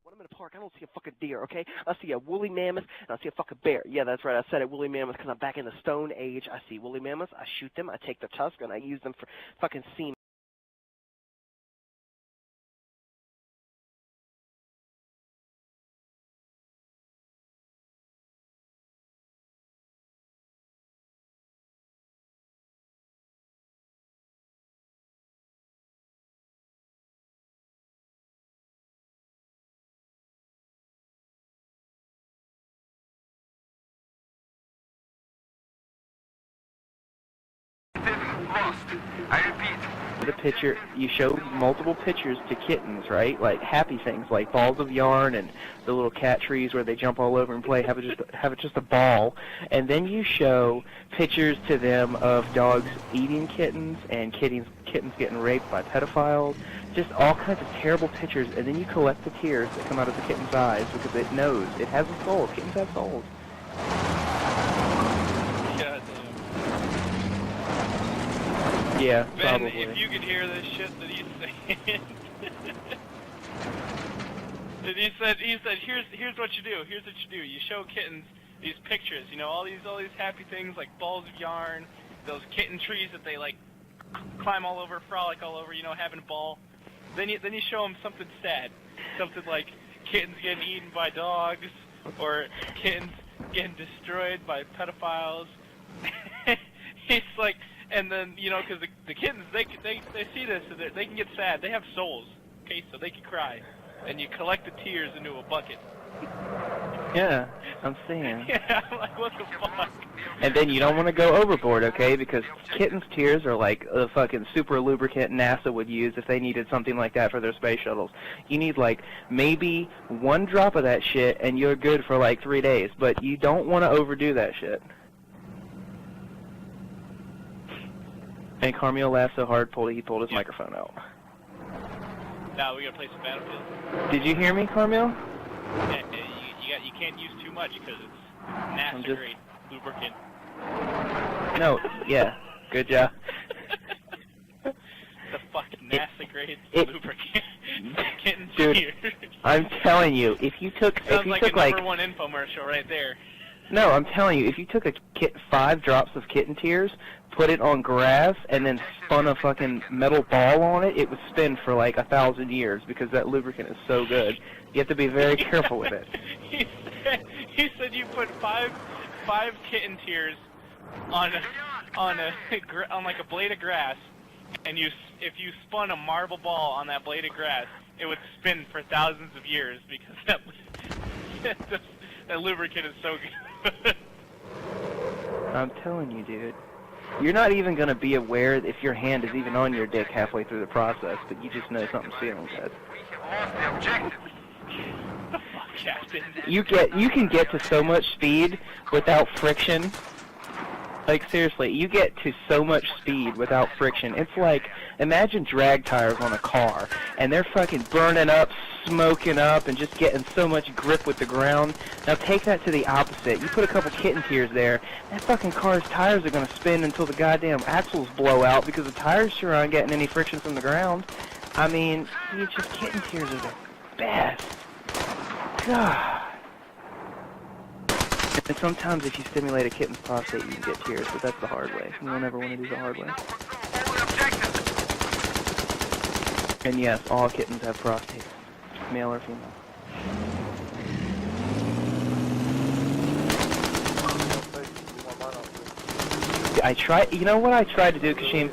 When I'm in a park, I don't see a fucking deer, okay? I see a woolly mammoth, and I see a fucking bear. Yeah, that's right, I said it, woolly mammoth, because I'm back in the Stone Age. I see woolly mammoths, I shoot them, I take their tusk, and I use them for fucking semen. I repeat. The picture, you show multiple pictures to kittens, right? Like happy things, like balls of yarn and the little cat trees where they jump all over and play. Have it just a ball, and then you show pictures to them of dogs eating kittens and kittens getting raped by pedophiles. Just all kinds of terrible pictures, and then you collect the tears that come out of the kitten's eyes because it knows it has a soul. Kittens have souls. Yeah, Ben, probably. if you could hear this shit that he's saying. And he said, here's what you do. Here's what you do. You show kittens these pictures, you know, all these happy things like balls of yarn, those kitten trees that they like climb all over, frolic all over, you know, having a ball. Then you show them something sad, something like kittens getting eaten by dogs, or kittens getting destroyed by pedophiles. He's like, and then, you know, because the kittens, they see this, and they can get sad. They have souls, okay, so they can cry. And you collect the tears into a bucket. Yeah, I'm seeing. Yeah, I'm like, what the fuck? And then you don't want to go overboard, okay? Because kittens' tears are like the fucking super lubricant NASA would use if they needed something like that for their space shuttles. You need like maybe 1 drop of that shit, and you're good for like 3 days. But you don't want to overdo that shit. And Carmel laughed so hard, he pulled his microphone out. Now we gotta play some Battlefield. Did you hear me, Carmel? Yeah, you can't use too much because it's NASA grade lubricant. No, yeah, good job. The fucking NASA grade lubricant. Dude, I'm telling you, if you took Sounds like a #1 infomercial right there. No, I'm telling you, if you took 5 drops of kitten tears, put it on grass, and then spun a fucking metal ball on it, it would spin for like 1,000 years because that lubricant is so good. You have to be very careful with it. He said you put five kitten tears on like a blade of grass, and if you spun a marble ball on that blade of grass, it would spin for thousands of years because that lubricant is so good. I'm telling you, dude. You're not even going to be aware if your hand is even on your dick halfway through the process, but you just know something's feeling good. You can get to so much speed without friction. Like, seriously, you get to so much speed without friction. It's like, imagine drag tires on a car, and they're fucking burning up, smoking up, and just getting so much grip with the ground. Now take that to the opposite. You put a couple kitten tears there, that fucking car's tires are going to spin until the goddamn axles blow out because the tires sure aren't getting any friction from the ground. I mean, just kitten tears are the best. God. And sometimes if you stimulate a kitten's prostate, you can get tears, but that's the hard way. You don't ever want to do the hard way. And yes, all kittens have prostates, male or female. You know what I tried to do, Kashim?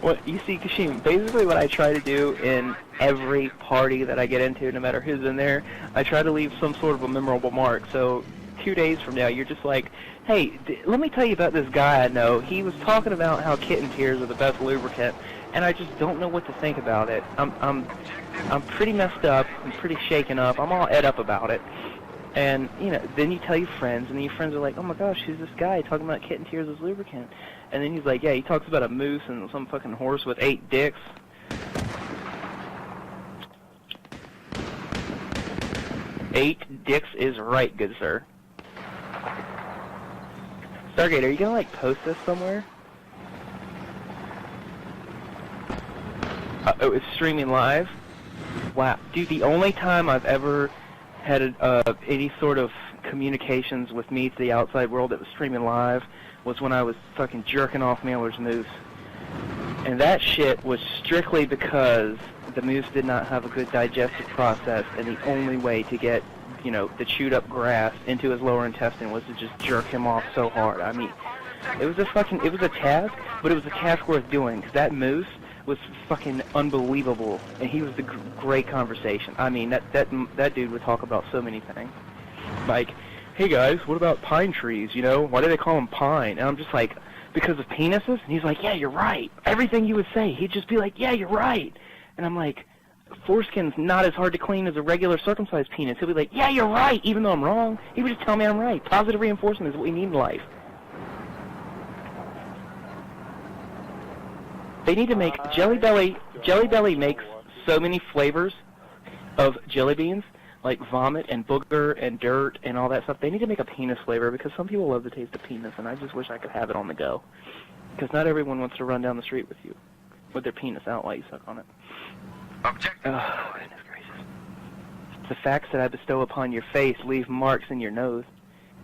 Well, you see, Kashim, basically what I try to do in every party that I get into, no matter who's in there, I try to leave some sort of a memorable mark. So 2 days from now, you're just like, hey, let me tell you about this guy I know. He was talking about how kitten tears are the best lubricant, and I just don't know what to think about it. I'm pretty messed up. I'm pretty shaken up. I'm all ed up about it. And, you know, then you tell your friends, and then your friends are like, oh my gosh, who's this guy talking about kitten tears as lubricant? And then he's like, yeah, he talks about a moose and some fucking horse with 8 dicks. Eight dicks is right, good sir. Stargate, are you gonna, like, post this somewhere? It was streaming live. Wow, dude, the only time I've ever had any sort of communications with me to the outside world that was streaming live was when I was fucking jerking off Mailer's moose. And that shit was strictly because the moose did not have a good digestive process, and the only way to get, you know, the chewed up grass into his lower intestine was to just jerk him off so hard. I mean, it was a task, but it was a task worth doing, because that moose was fucking unbelievable, and he was the great conversation. I mean, that dude would talk about so many things. Like, hey guys, what about pine trees, you know? Why do they call them pine? And I'm just like, because of penises? And he's like, yeah, you're right. Everything you would say, he'd just be like, yeah, you're right. And I'm like, foreskin's not as hard to clean as a regular circumcised penis. He'll be like, yeah, you're right, even though I'm wrong. He would just tell me I'm right. Positive reinforcement is what we need in life. They need to make Jelly Belly makes so many flavors of jelly beans, like vomit and booger and dirt and all that stuff. They need to make a penis flavor, because some people love the taste of penis, and I just wish I could have it on the go. Because not everyone wants to run down the street with you with their penis out while you suck on it. Objective. Oh, goodness gracious. The facts that I bestow upon your face leave marks in your nose.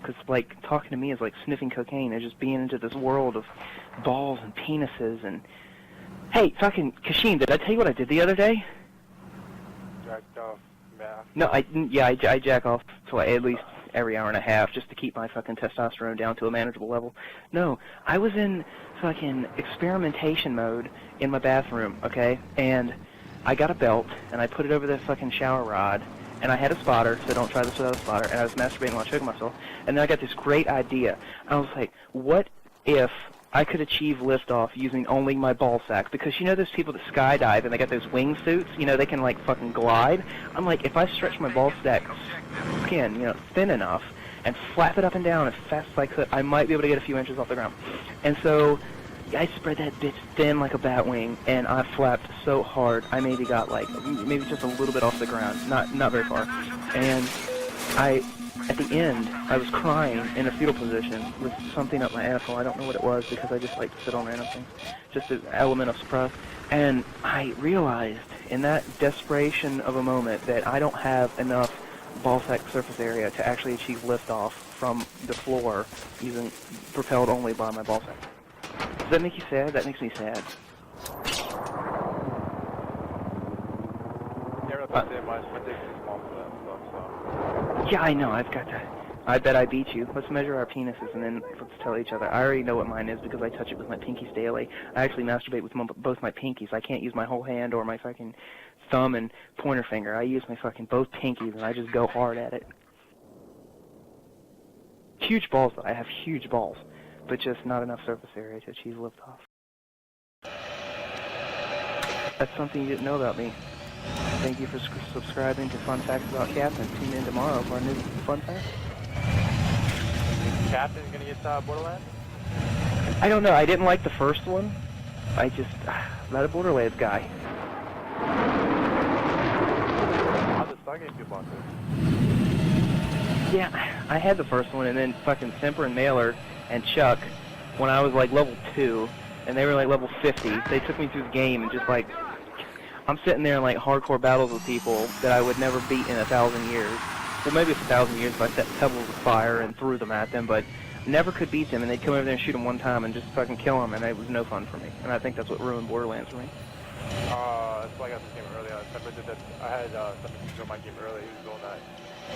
Because, like, talking to me is like sniffing cocaine. It's just being into this world of balls and penises and... Hey, fucking Kashin, did I tell you what I did the other day? Jacked off math. No, I jack off to at least every hour and a half just to keep my fucking testosterone down to a manageable level. No, I was in fucking experimentation mode in my bathroom, okay? And I got a belt, and I put it over the fucking shower rod, and I had a spotter, so don't try this without a spotter, and I was masturbating while choking myself, and then I got this great idea. I was like, what if I could achieve liftoff using only my ball sack? Because you know those people that skydive and they got those wing suits, you know, they can like fucking glide. I'm like, if I stretch my ball sack skin, you know, thin enough and flap it up and down as fast as I could, I might be able to get a few inches off the ground. And so I spread that bitch thin like a bat wing, and I flapped so hard I maybe got like maybe just a little bit off the ground, not very far. And at the end, I was crying in a fetal position with something up my asshole. I don't know what it was, because I just like to sit on random things. Just an element of surprise. And I realized in that desperation of a moment that I don't have enough ballsack surface area to actually achieve liftoff from the floor using propelled only by my ballsack. Does that make you sad? That makes me sad. Yeah, I know. I've got to. I bet I beat you. Let's measure our penises and then let's tell each other. I already know what mine is because I touch it with my pinkies daily. I actually masturbate with both my pinkies. I can't use my whole hand or my fucking thumb and pointer finger. I use my fucking both pinkies and I just go hard at it. Huge balls, though. I have huge balls, but just not enough surface area to achieve liftoff. That's something you didn't know about me. Thank you for subscribing to Fun Facts About Captain. Tune in tomorrow for our new Fun Fact. Captain's gonna get Borderlands? I don't know. I didn't like the first one. I just... not a Borderlands guy. How'd the Stargate feel about this? Yeah, I had the first one, and then fucking Simper and Mailer and Chuck, when I was like level 2, and they were like level 50, they took me through the game and just like... I'm sitting there in like hardcore battles with people that I would never beat in 1,000 years. Well, maybe it's 1,000 years if I set pebbles of fire and threw them at them, but never could beat them, and they'd come over there and shoot them one time and just fucking kill them, and it was no fun for me. And I think that's what ruined Borderlands for me. That's why I got this game early. I had something to my game early. He was doing that.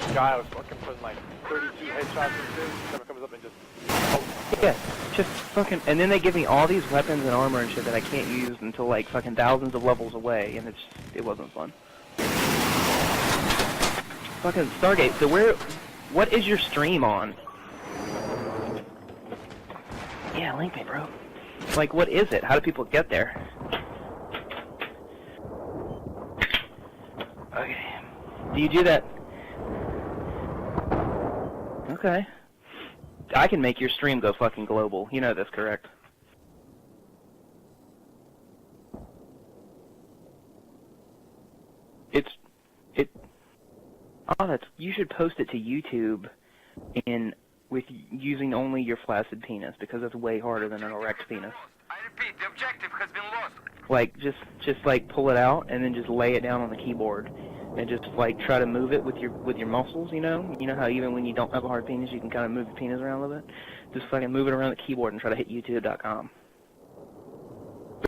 The guy was fucking putting like 32 headshots and shit. Someone comes up and just... Yeah, just fucking... And then they give me all these weapons and armor and shit that I can't use until like fucking thousands of levels away, and it wasn't fun. Fucking Stargate, so what is your stream on? Yeah, link me, bro. Like, what is it? How do people get there? Okay. Do you do that? Okay. I can make your stream go fucking global. You know this, correct? You should post it to YouTube with using only your flaccid penis, because it's way harder than an erect penis. I repeat, the objective has been lost. Like, just like pull it out and then just lay it down on the keyboard. And just like try to move it with your muscles, you know? You know how even when you don't have a hard penis, you can kind of move your penis around a little bit? Just fucking move it around the keyboard and try to hit youtube.com.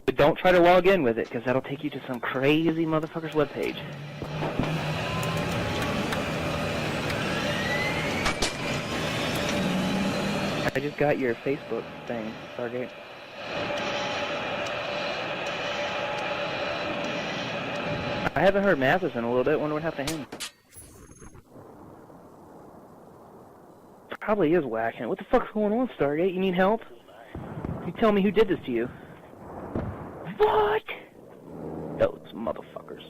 But don't try to log in with it, because that'll take you to some crazy motherfucker's webpage. I just got your Facebook thing, Stargate. I haven't heard Mathis in a little bit. Wonder what happened to him. Probably is whacking. What the fuck's going on, Stargate? You need help? You tell me who did this to you. What? Those motherfuckers.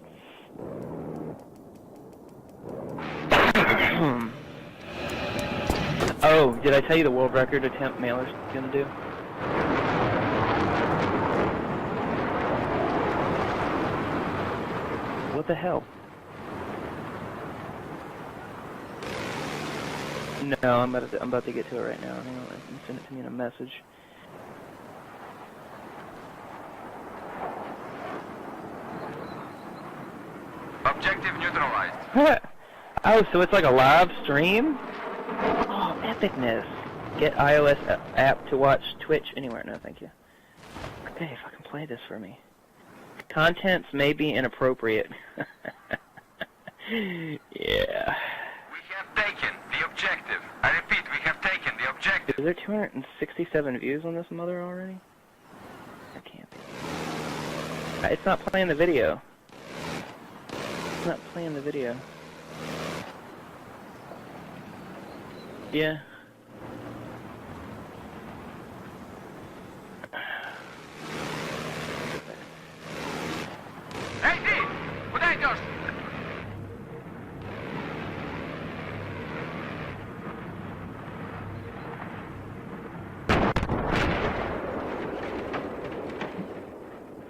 Oh, did I tell you the world record attempt Mailer's gonna do? What the hell? No, I'm about to get to it right now. Hang on, you can send it to me in a message. Objective neutralized. What? Oh, so it's like a live stream? Oh, epicness. Get iOS app to watch Twitch anywhere. No, thank you. Okay, fucking play this for me. Contents may be inappropriate. Yeah. We have taken the objective. I repeat, we have taken the objective. Is there 267 views on this mother already? That can't be. It's not playing the video. It's not playing the video. Yeah. Hey, D! Куда идешь?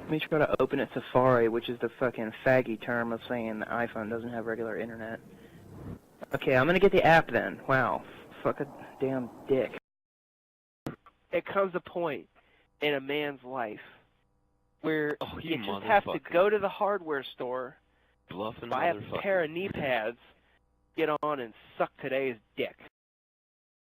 Let me try to open it Safari, which is the fucking faggy term of saying the iPhone doesn't have regular internet. Okay, I'm gonna get the app then. Wow. Fuck a damn dick. It comes a point in a man's life where you just have to go to the hardware store, buy a pair of knee pads, get on and suck today's dick.